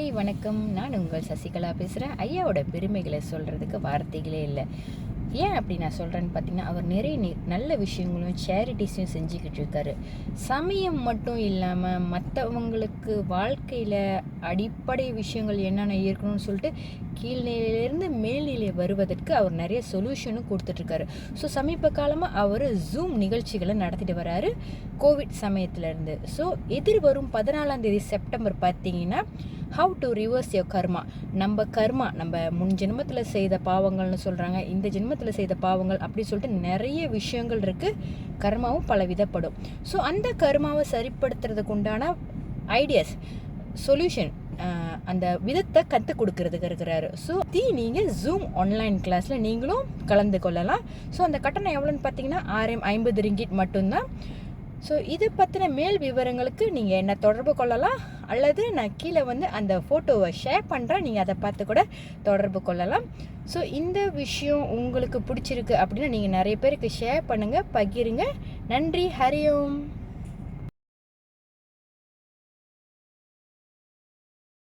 வணக்கம். நான் உங்கள் சசிகலா பேசுகிறேன். ஐயாவோட பெருமைகளை சொல்கிறதுக்கு வார்த்தைகளே இல்லை. ஏன் அப்படி நான் சொல்கிறேன்னு பார்த்தீங்கன்னா, அவர் நிறைய நல்ல விஷயங்களும் சேரிட்டிஸையும் செஞ்சுக்கிட்டு இருக்காரு. சமயம் மட்டும் இல்லாமல் மற்றவங்களுக்கு வாழ்க்கையில் அடிப்படை விஷயங்கள் என்னென்ன இருக்கணும்னு சொல்லிட்டு கீழ்நிலையிலேருந்து மேல்நிலை வருவதற்கு அவர் நிறைய சொல்யூஷனும் கொடுத்துட்ருக்காரு. ஸோ சமீப காலமாக அவர் ஜூம் நிகழ்ச்சிகளை நடத்திட்டு வராரு கோவிட் சமயத்துலேருந்து. ஸோ எதிர்வரும் 14ஆம் தேதி செப்டம்பர் பார்த்தீங்கன்னா, ஹவு டு ரிவர்ஸ் யோர் கர்மா, நம்ம முன் ஜென்மத்தில் செய்த பாவங்கள்னு சொல்கிறாங்க, இந்த ஜென்மத்தில் செய்த பாவங்கள் அப்படி சொல்லிட்டு நிறைய விஷயங்கள் இருக்குது. கர்மாவும் பல விதப்படும். ஸோ அந்த கர்மாவை சரிப்படுத்துறதுக்கு உண்டான ஐடியாஸ், சொல்யூஷன், அந்த விதத்தை கற்றுக் கொடுக்கறதுக்கு இருக்கிறாரு. ஸோ நீங்கள் ஜூம் ஆன்லைன் கிளாஸில் நீங்களும் கலந்து கொள்ளலாம். ஸோ அந்த கட்டணம் எவ்வளோன்னு பார்த்தீங்கன்னா 650 ரிங்கிட் மட்டும்தான். ஸோ இது பற்றின மேல் விவரங்களுக்கு நீங்கள் என்ன தொடர்பு கொள்ளலாம், அல்லது நான் கீழே அந்த ஃபோட்டோவை ஷேர் பண்ணுறேன், நீங்கள் அதை பார்த்து கூட தொடர்பு கொள்ளலாம். ஸோ இந்த விஷயம் உங்களுக்கு பிடிச்சிருக்கு அப்படின்னா நீங்கள் நிறைய பேருக்கு ஷேர் பண்ணுங்கள், பகிருங்க. நன்றி. ஹரி ஓம்.